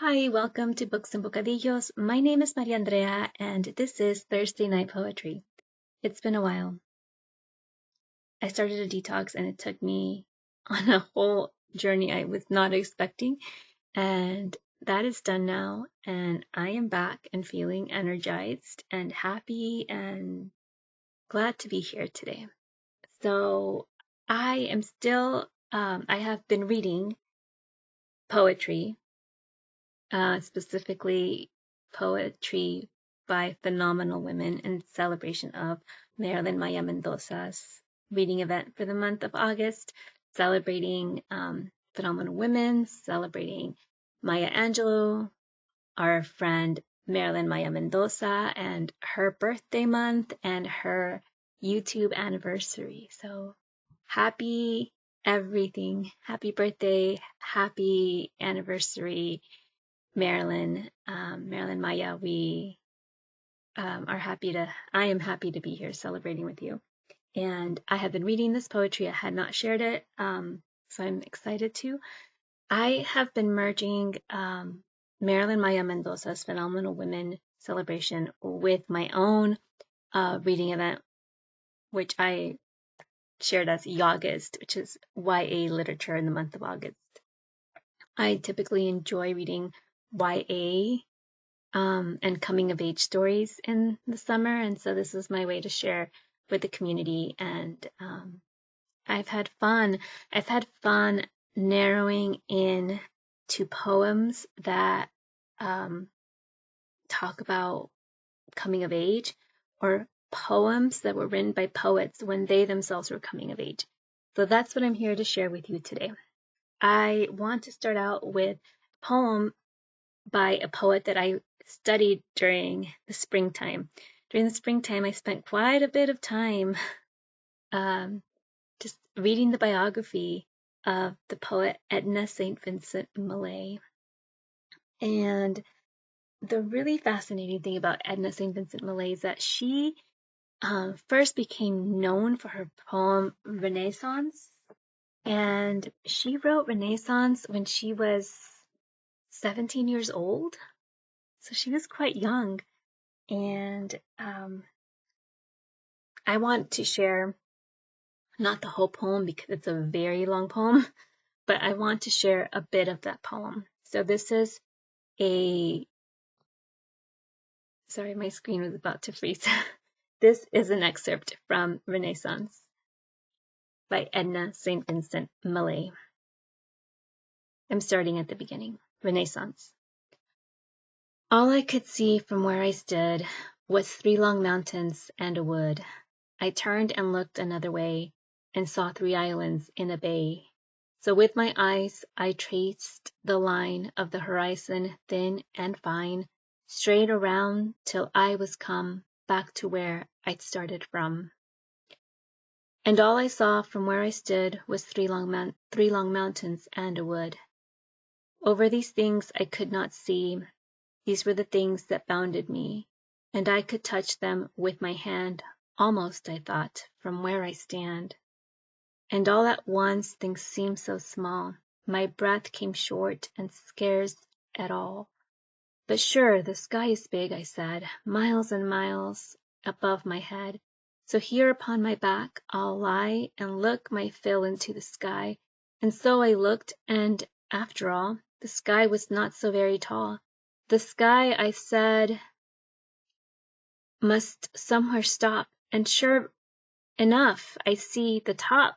Hi, welcome to Books and Bocadillos. My name is Mariandrea, and this is Thursday Night Poetry. It's been a while. I started a detox, and it took me on a whole journey I was not expecting, and that is done now, and I am back and feeling energized and happy and glad to be here today. So I have been reading poetry, specifically poetry by phenomenal women in celebration of Marilyn Maya Mendoza's reading event for the month of August, celebrating phenomenal women, celebrating Maya Angelou, our friend Marilyn Maya Mendoza, and her birthday month and her YouTube anniversary. So happy everything. Happy birthday, happy anniversary, Marilyn, Marilyn Maya, I am happy to be here celebrating with you. And I have been reading this poetry. I had not shared it, so I'm excited to. I have been merging Marilyn Maya Mendoza's Phenomenal Women celebration with my own reading event, which I shared as August, which is YA literature in the month of August. I typically enjoy reading YA and coming of age stories in the summer. And so this is my way to share with the community. And I've had fun. I've had fun narrowing in to poems that talk about coming of age, or poems that were written by poets when they themselves were coming of age. So that's what I'm here to share with you today. I want to start out with a poem by a poet that I studied during the springtime. During the springtime, I spent quite a bit of time just reading the biography of the poet Edna St. Vincent Millay. And the really fascinating thing about Edna St. Vincent Millay is that she first became known for her poem Renaissance. And she wrote Renaissance when she was 17 years old. So she was quite young. And I want to share not the whole poem because it's a very long poem, but I want to share a bit of that poem. So this is sorry, my screen was about to freeze. This is an excerpt from Renaissance by Edna St. Vincent Millay. I'm starting at the beginning. Renaissance. All I could see from where I stood was 3 long mountains and a wood. I turned and looked another way and saw 3 islands in a bay. So with my eyes I traced the line of the horizon, thin and fine, straight around till I was come back to where I'd started from. And all I saw from where I stood was 3 long mountains and a wood. Over these things I could not see. These were the things that bounded me, and I could touch them with my hand, almost, I thought, from where I stand. And all at once things seemed so small, my breath came short and scarce at all. But sure, the sky is big, I said, miles and miles above my head. So here upon my back I'll lie and look my fill into the sky. And so I looked, and after all, the sky was not so very tall. The sky, I said, must somewhere stop, and sure enough I see the top.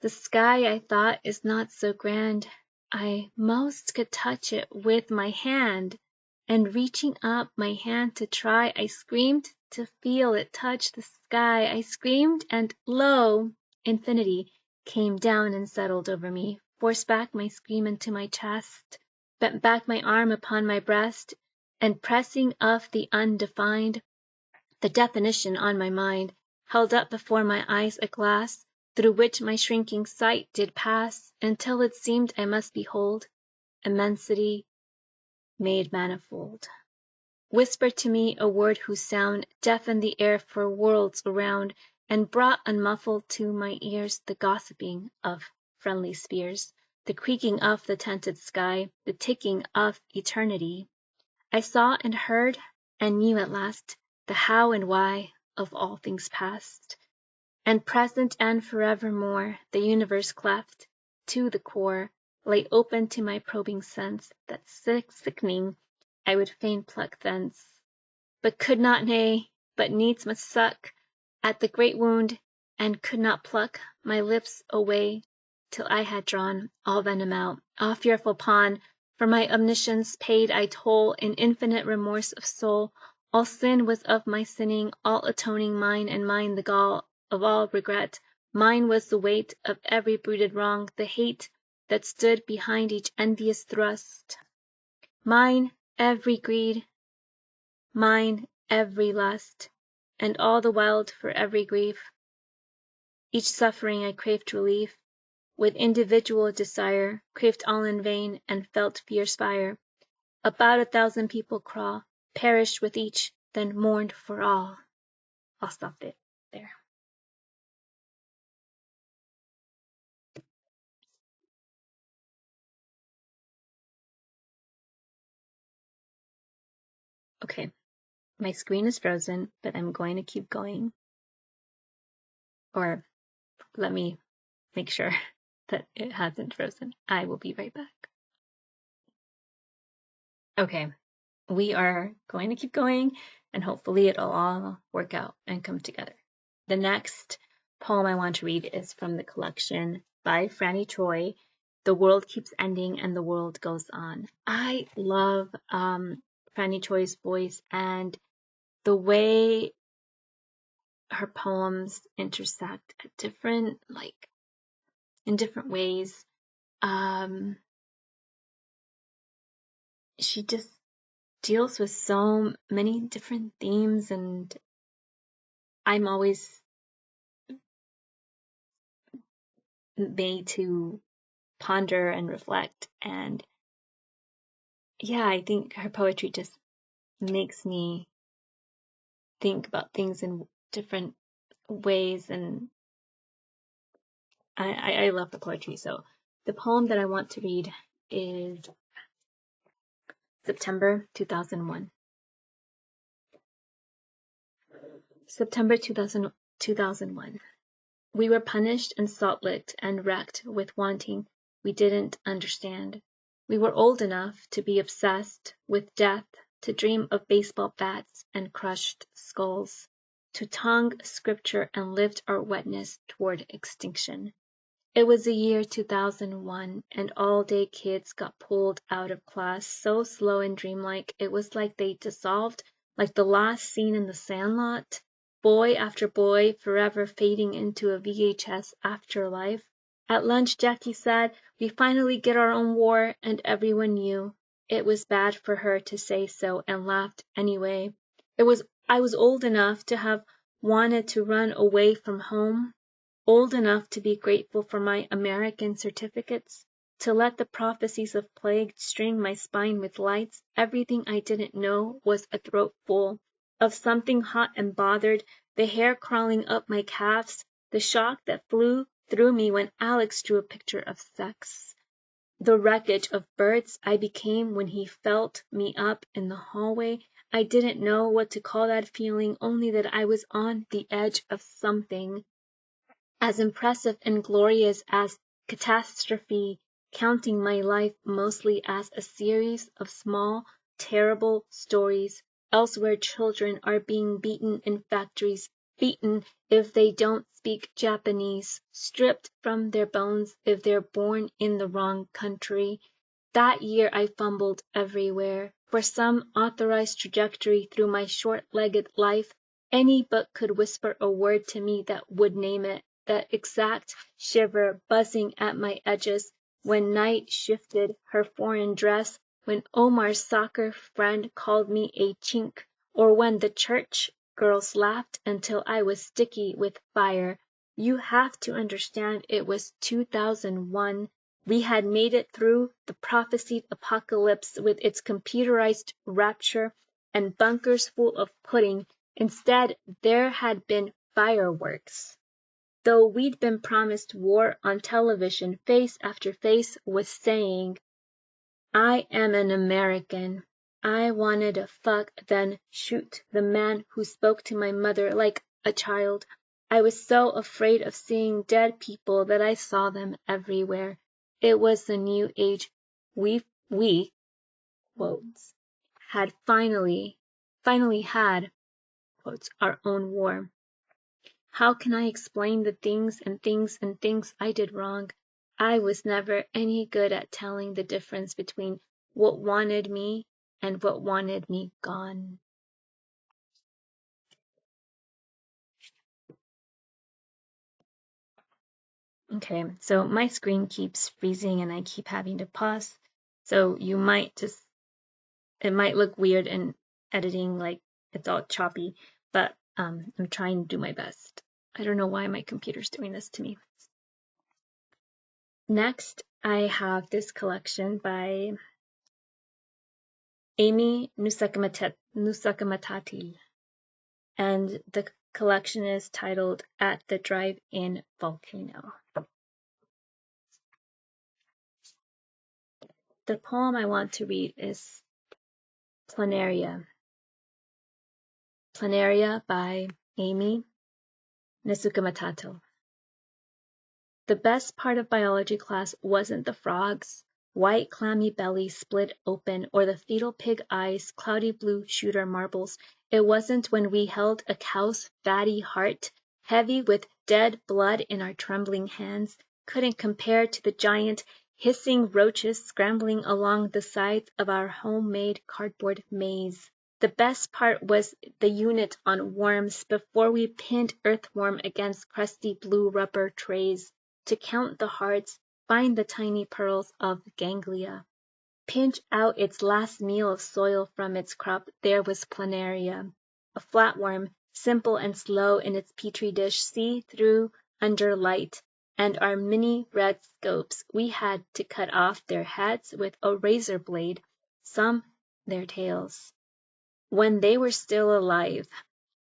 The sky, I thought, is not so grand. I most could touch it with my hand. And reaching up my hand to try, I screamed to feel it touch the sky. I screamed, and lo! Infinity came down and settled over me, forced back my scream into my chest, bent back my arm upon my breast, and pressing of the undefined, the definition on my mind, held up before my eyes a glass, through which my shrinking sight did pass, until it seemed I must behold immensity made manifold. Whispered to me a word whose sound deafened the air for worlds around, and brought unmuffled to my ears the gossiping of friendly spears, the creaking of the tented sky, the ticking of eternity. I saw and heard and knew at last the how and why of all things past and present and forevermore, the universe cleft to the core, laid open to my probing sense, that sickening I would fain pluck thence, but could not, nay, but needs must suck at the great wound, and could not pluck my lips away till I had drawn all venom out. Ah, fearful pawn, for my omniscience paid I toll in infinite remorse of soul. All sin was of my sinning, all atoning mine, and mine the gall of all regret. Mine was the weight of every brooded wrong, the hate that stood behind each envious thrust. Mine every greed, mine every lust, and all the wild for every grief. Each suffering I craved relief, with individual desire, craved all in vain, and felt fierce fire. About 1,000 people crawl, perished with each, then mourned for all. I'll stop it there. Okay, my screen is frozen, but I'm going to keep going. Or let me make sure that it hasn't frozen. I will be right back. Okay, we are going to keep going, and hopefully it'll all work out and come together. The next poem I want to read is from the collection by Franny Troy, The World Keeps Ending and the World Goes On. I love Franny Troy's voice and the way her poems intersect at different, in different ways. She just deals with so many different themes, and I'm always made to ponder and reflect. And yeah, I think her poetry just makes me think about things in different ways, and I love the poetry. So the poem that I want to read is September 2001. September 2001. We were punished and salt-licked and wrecked with wanting we didn't understand. We were old enough to be obsessed with death, to dream of baseball bats and crushed skulls, to tongue scripture and lift our wetness toward extinction. It was the year 2001, and all-day kids got pulled out of class so slow and dreamlike it was like they dissolved, like the last scene in The Sandlot. Boy after boy, forever fading into a VHS afterlife. At lunch, Jackie said, "We finally get our own war," and everyone knew it was bad for her to say so, and laughed anyway. I was old enough to have wanted to run away from home, old enough to be grateful for my American certificates, to let the prophecies of plague string my spine with lights. Everything I didn't know was a throatful of something hot and bothered, the hair crawling up my calves, the shock that flew through me when Alex drew a picture of sex. The wreckage of birds I became when he felt me up in the hallway. I didn't know what to call that feeling, only that I was on the edge of something as impressive and glorious as catastrophe, counting my life mostly as a series of small, terrible stories. Elsewhere children are being beaten in factories, beaten if they don't speak Japanese, stripped from their bones if they're born in the wrong country. That year I fumbled everywhere. For some authorized trajectory through my short-legged life, any book could whisper a word to me that would name it. That exact shiver buzzing at my edges when night shifted her foreign dress, when Omar's soccer friend called me a chink, or when the church girls laughed until I was sticky with fire. You have to understand it was 2001. We had made it through the prophesied apocalypse with its computerized rapture and bunkers full of pudding. Instead, there had been fireworks. though we'd been promised war on television, face after face was saying, I am an American. I wanted to fuck, then shoot the man who spoke to my mother like a child. I was so afraid of seeing dead people that I saw them everywhere. It was the new age. We quotes, had finally had, quotes, our own war. How can I explain the things I did wrong? I was never any good at telling the difference between what wanted me and what wanted me gone. Okay, so my screen keeps freezing and I keep having to pause. So it might look weird in editing, like it's all choppy, but I'm trying to do my best. I don't know why my computer's doing this to me. Next, I have this collection by Amy Nusakamatati, and the collection is titled At the Drive-In Volcano. The poem I want to read is Planaria. Planaria by Amy Nusakamatati. The best part of biology class wasn't the frogs' white clammy bellies split open or the fetal pig eyes' cloudy blue shooter marbles. It wasn't when we held a cow's fatty heart, heavy with dead blood in our trembling hands, couldn't compare to the giant hissing roaches scrambling along the sides of our homemade cardboard maze. The best part was the unit on worms before we pinned earthworm against crusty blue rubber trays. To count the hearts, find the tiny pearls of ganglia. Pinch out its last meal of soil from its crop, there was planaria. A flatworm, simple and slow in its petri dish, see-through under light, and our mini red scopes, we had to cut off their heads with a razor blade, some their tails. When they were still alive,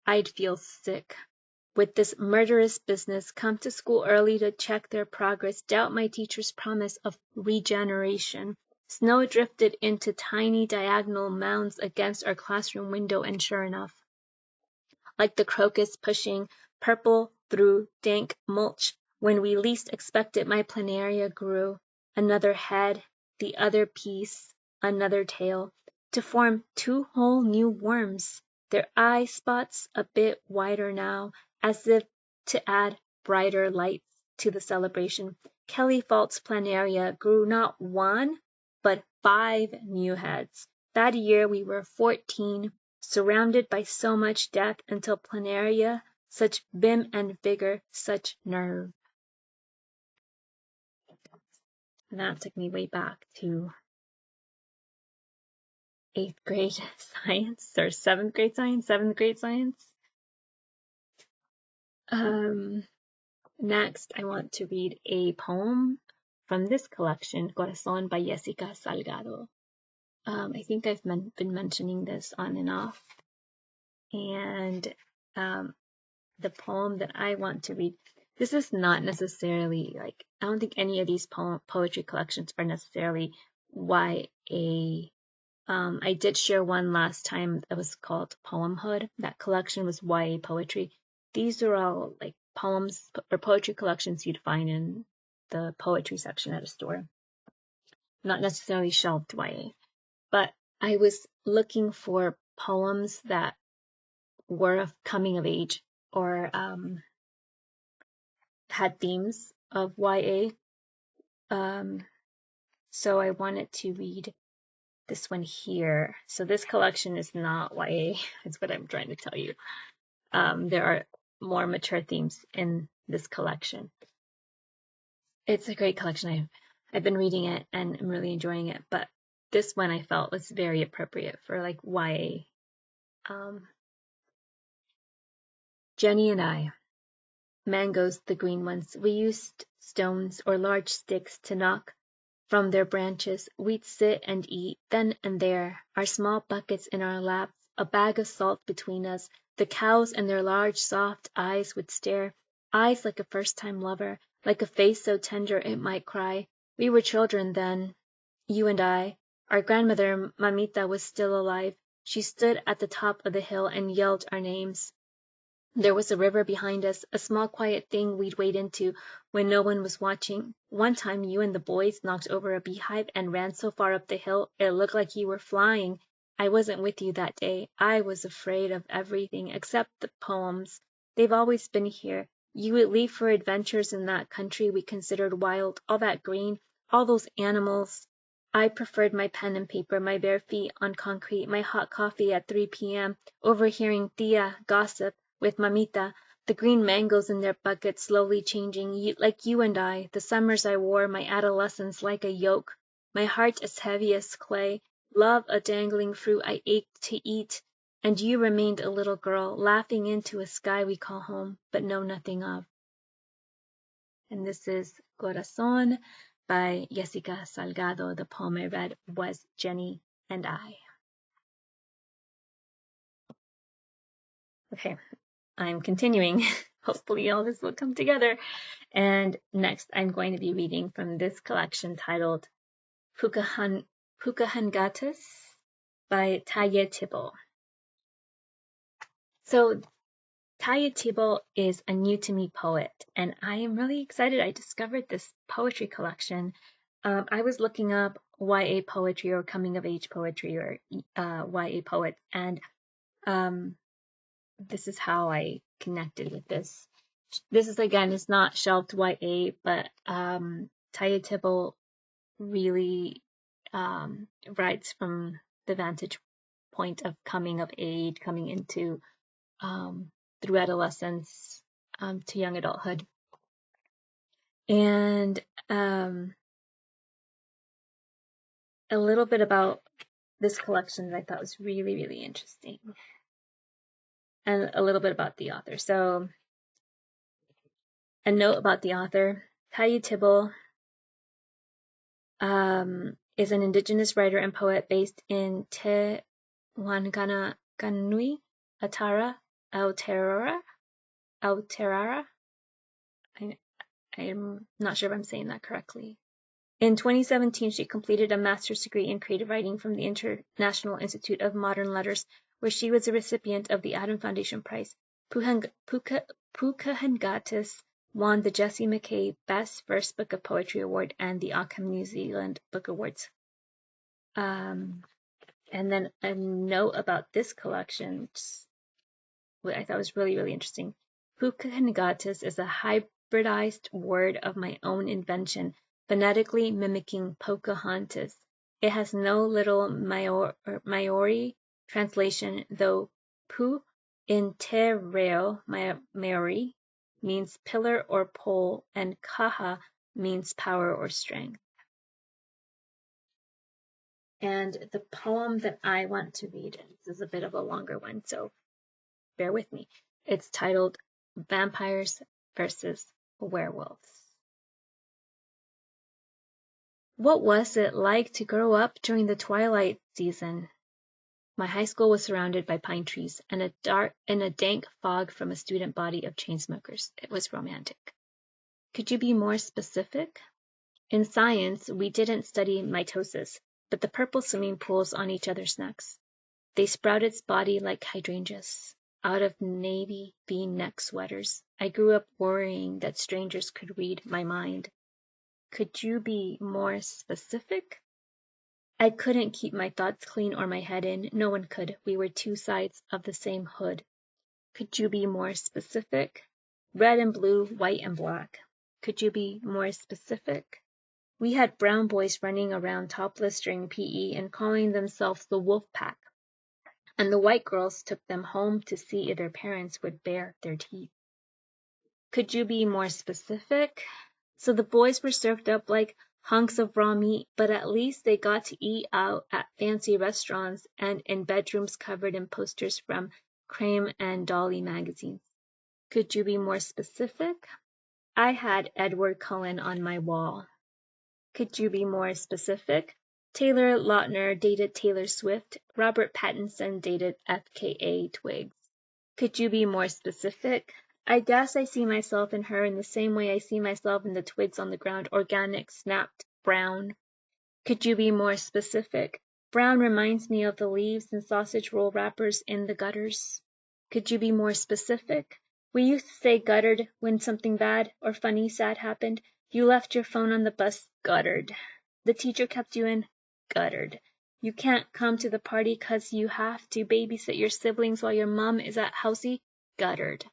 I'd feel sick. With this murderous business, come to school early to check their progress, doubt my teacher's promise of regeneration. Snow drifted into tiny diagonal mounds against our classroom window, and sure enough, like the crocus pushing purple through dank mulch, when we least expected my planaria grew. Another head, the other piece, another tail, to form two whole new worms, their eye spots a bit wider now, as if to add brighter lights to the celebration. Kelly Fault's planaria grew not one, but 5 new heads. That year we were 14, surrounded by so much death until planaria, such vim and vigor, such nerve. And that took me way back to 8th grade science, or 7th grade science. Next, I want to read a poem from this collection, Corazón by Jessica Salgado. I think I've been mentioning this on and off. And the poem that I want to read, this is not necessarily, like, I don't think any of these poetry collections are necessarily YA. I did share one last time that was called Poemhood. That collection was YA poetry. These are all like poems or poetry collections you'd find in the poetry section at a store. Not necessarily shelved YA. But I was looking for poems that were of coming of age or had themes of YA. So I wanted to read this one here. So this collection is not YA, is what I'm trying to tell you. There are more mature themes in this collection. It's a great collection. I've been reading it and I'm really enjoying it, but this one I felt was very appropriate for like YA. Jenny and I, mangoes the green ones, we used stones or large sticks to knock from their branches. We'd sit and eat, then and there, our small buckets in our laps, a bag of salt between us. The cows and their large soft eyes would stare. eyes like a first-time lover, like a face so tender it might cry. We were children then, you and I. Our grandmother, Mamita, was still alive. She stood at the top of the hill and yelled our names. There was a river behind us, a small quiet thing we'd wade into when no one was watching. One time you and the boys knocked over a beehive and ran so far up the hill it looked like you were flying. I wasn't with you that day. I was afraid of everything except the poems. They've always been here. You would leave for adventures in that country we considered wild, all that green, all those animals. I preferred my pen and paper, my bare feet on concrete, my hot coffee at 3 p.m., overhearing Tia gossip with Mamita, the green mangoes in their buckets slowly changing, like you and I, the summers I wore my adolescence like a yoke, my heart as heavy as clay, love a dangling fruit I ached to eat, and you remained a little girl, laughing into a sky we call home, but know nothing of. And this is Corazón by Jessica Salgado. The poem I read was Jenny and I. Okay, I'm continuing. Hopefully all this will come together. And next I'm going to be reading from this collection titled Pukahangatas by Taye Tibble. So Taye Tibble is a new to me poet, and I am really excited. I discovered this poetry collection. I was looking up YA poetry or coming of age poetry or YA poet, and this is how I connected with this. This is, again, it's not shelved YA, but Taye Tibble really writes from the vantage point of coming of age, coming into through adolescence to young adulthood. And a little bit about this collection that I thought was really, really interesting. And a little bit about the author. So, a note about the author. Taye Tibble is an indigenous writer and poet based in Te Wanganui, Atara, Aotearoa. I'm not sure if I'm saying that correctly. In 2017, she completed a master's degree in creative writing from the International Institute of Modern Letters, where she was a recipient of the Adam Foundation Prize. Pukahangatas won the Jessie Mackay Best First Book of Poetry Award and the Ockham New Zealand Book Awards. And then a note about this collection, what I thought was really, really interesting. Pukahangatas is a hybridized word of my own invention, phonetically mimicking Pocahontas. It has no little Maori translation, though pu in te reo Maori means pillar or pole, and kaha means power or strength. And the poem that I want to read, this is a bit of a longer one, so bear with me. It's titled Vampires versus Werewolves. What was it like to grow up during the twilight season? My high school was surrounded by pine trees and a dank fog from a student body of chain smokers. It was romantic. Could you be more specific? In science, we didn't study mitosis, but the purple swimming pools on each other's necks. They sprouted spotty like hydrangeas out of navy V-neck sweaters. I grew up worrying that strangers could read my mind. Could you be more specific? I couldn't keep my thoughts clean or my head in. No one could. We were two sides of the same hood. Could you be more specific? Red and blue, white and black. Could you be more specific? We had brown boys running around topless during PE and calling themselves the Wolf Pack. And the white girls took them home to see if their parents would bare their teeth. Could you be more specific? So the boys were served up like hunks of raw meat, but at least they got to eat out at fancy restaurants and in bedrooms covered in posters from Creme and Dolly magazines. Could you be more specific? I had Edward Cullen on my wall. Could you be more specific? Taylor Lautner dated Taylor Swift. Robert Pattinson dated FKA Twigs. Could you be more specific? I guess I see myself in her in the same way I see myself in the twigs on the ground, organic, snapped, brown. Could you be more specific? Brown reminds me of the leaves and sausage roll wrappers in the gutters. Could you be more specific? We used to say guttered when something bad or funny sad happened. You left your phone on the bus, guttered. The teacher kept you in, guttered. You can't come to the party 'cause you have to babysit your siblings while your mom is at housey, guttered.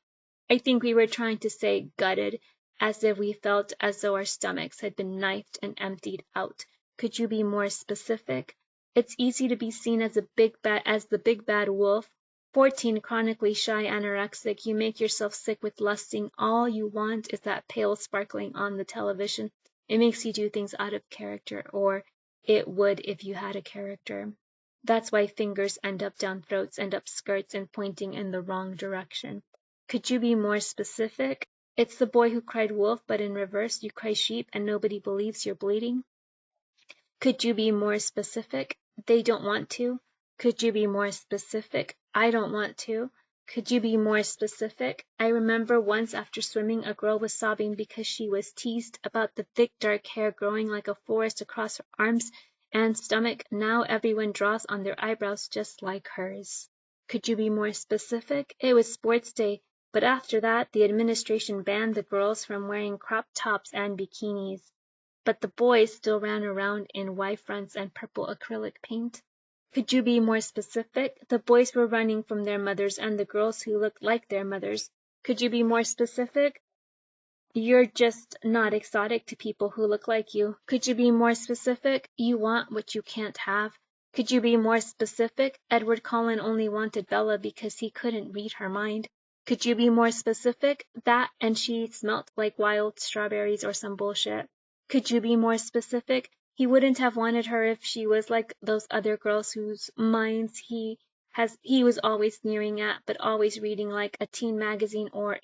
I think we were trying to say gutted, as if we felt as though our stomachs had been knifed and emptied out. Could you be more specific? It's easy to be seen as the big bad wolf. 14, chronically shy, anorexic. You make yourself sick with lusting. All you want is that pale sparkling on the television. It makes you do things out of character, or it would if you had a character. That's why fingers end up down throats, end up skirts, and pointing in the wrong direction. Could you be more specific? It's the boy who cried wolf, but in reverse, you cry sheep and nobody believes you're bleeding. Could you be more specific? They don't want to. Could you be more specific? I don't want to. Could you be more specific? I remember once after swimming, a girl was sobbing because she was teased about the thick dark hair growing like a forest across her arms and stomach. Now everyone draws on their eyebrows just like hers. Could you be more specific? It was sports day, but after that, the administration banned the girls from wearing crop tops and bikinis. But the boys still ran around in Y fronts and purple acrylic paint. Could you be more specific? The boys were running from their mothers and the girls who looked like their mothers. Could you be more specific? You're just not exotic to people who look like you. Could you be more specific? You want what you can't have. Could you be more specific? Edward Cullen only wanted Bella because he couldn't read her mind. Could you be more specific? That and she smelt like wild strawberries or some bullshit. Could you be more specific? He wouldn't have wanted her if she was like those other girls whose minds he was always sneering at, but always reading like a teen magazine or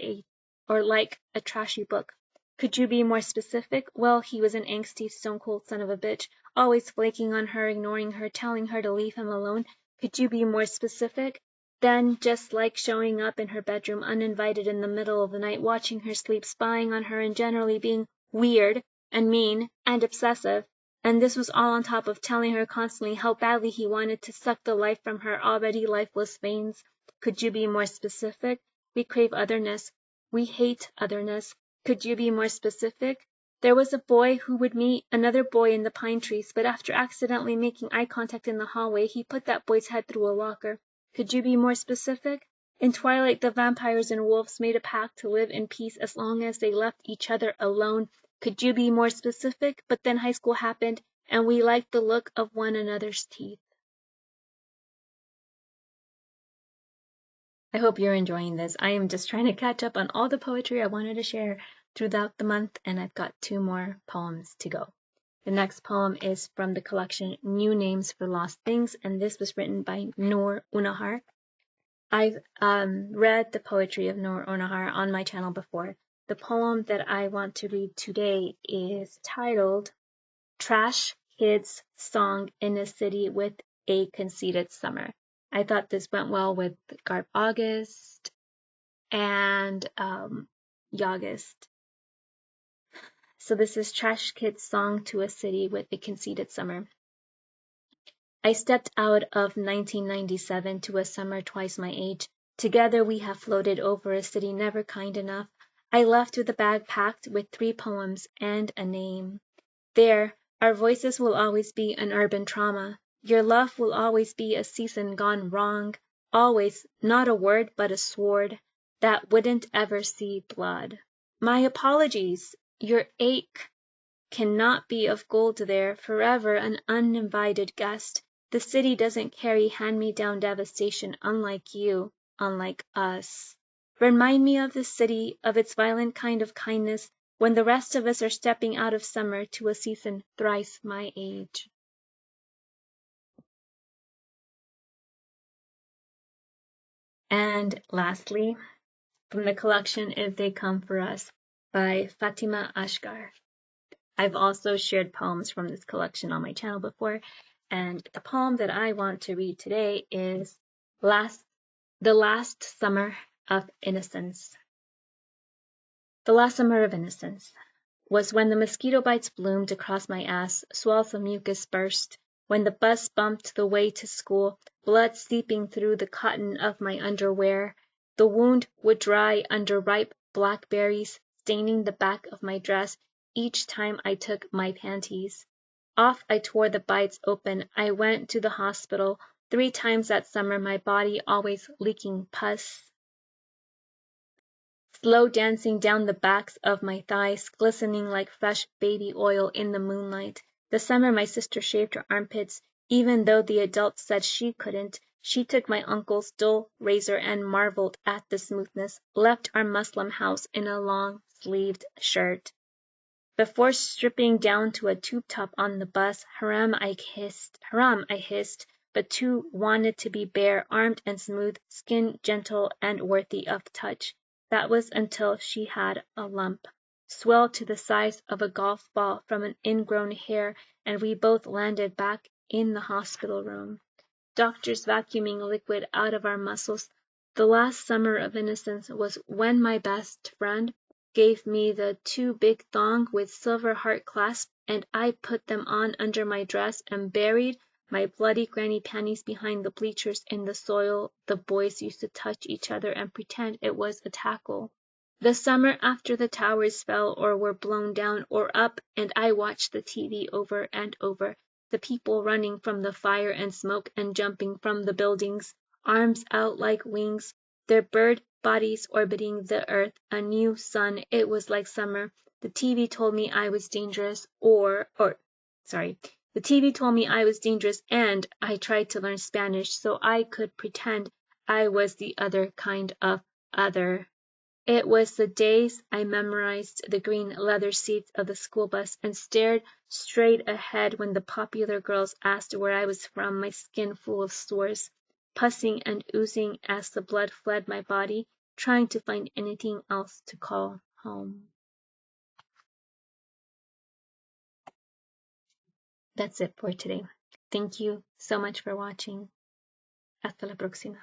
like a trashy book. Could you be more specific? Well, he was an angsty, stone-cold son of a bitch, always flaking on her, ignoring her, telling her to leave him alone. Could you be more specific? Then, just like showing up in her bedroom uninvited in the middle of the night, watching her sleep, spying on her, and generally being weird and mean and obsessive. And this was all on top of telling her constantly how badly he wanted to suck the life from her already lifeless veins. Could you be more specific? We crave otherness. We hate otherness. Could you be more specific? There was a boy who would meet another boy in the pine trees, but after accidentally making eye contact in the hallway, he put that boy's head through a locker. Could you be more specific? In Twilight, the vampires and wolves made a pact to live in peace as long as they left each other alone. Could you be more specific? But then high school happened, and we liked the look of one another's teeth. I hope you're enjoying this. I am just trying to catch up on all the poetry I wanted to share throughout the month, and I've got 2 more poems to go. The next poem is from the collection New Names for Lost Things, and this was written by Noor Unahar. I've read the poetry of Noor Unahar on my channel before. The poem that I want to read today is titled Trash Kids Song in a City with a Conceited Summer. I thought this went well with Garb August and Yagist. So this is Trash Kids Song to a City with a Conceited Summer. I stepped out of 1997 to a summer twice my age. Together we have floated over a city never kind enough. I left with a bag packed with 3 poems and a name. There, our voices will always be an urban trauma. Your love will always be a season gone wrong. Always, not a word but a sword that wouldn't ever see blood. My apologies. Your ache cannot be of gold there, forever an uninvited guest. The city doesn't carry hand-me-down devastation, unlike you, unlike us. Remind me of the city, of its violent kind of kindness, when the rest of us are stepping out of summer to a season thrice my age. And lastly, from the collection If They Come For Us by Fatima Ashgar. I've also shared poems from this collection on my channel before, and the poem that I want to read today is The Last Summer of Innocence. The last summer of innocence was when the mosquito bites bloomed across my ass, swathes of mucus burst, when the bus bumped the way to school, blood seeping through the cotton of my underwear. The wound would dry under ripe blackberries, staining the back of my dress each time I took my panties off. I tore the bites open. I went to the hospital 3 times that summer, my body always leaking pus. Slow dancing down the backs of my thighs, glistening like fresh baby oil in the moonlight. The summer my sister shaved her armpits, even though the adults said she couldn't. She took my uncle's dull razor and marveled at the smoothness, left our Muslim house in a long-sleeved shirt. Before stripping down to a tube top on the bus, haram I hissed, but too wanted to be bare, armed and smooth, skin gentle and worthy of touch. That was until she had a lump, swelled to the size of a golf ball from an ingrown hair, and we both landed back in the hospital room. Doctors vacuuming liquid out of our muscles. The last summer of innocence was when my best friend gave me the 2 big thong with silver heart clasp, and I put them on under my dress and buried my bloody granny panties behind the bleachers in the soil the boys used to touch each other and pretend it was a tackle. The summer after the towers fell or were blown down or up, and I watched the TV over and over, the people running from the fire and smoke and jumping from the buildings, arms out like wings, their bird bodies orbiting the earth, a new sun. It was like summer. The TV told me I was dangerous, the TV told me I was dangerous, and I tried to learn Spanish so I could pretend I was the other kind of other. It was the days I memorized the green leather seats of the school bus and stared straight ahead when the popular girls asked where I was from, my skin full of sores, pussing and oozing as the blood fled my body, trying to find anything else to call home. That's it for today. Thank you so much for watching. Hasta la próxima.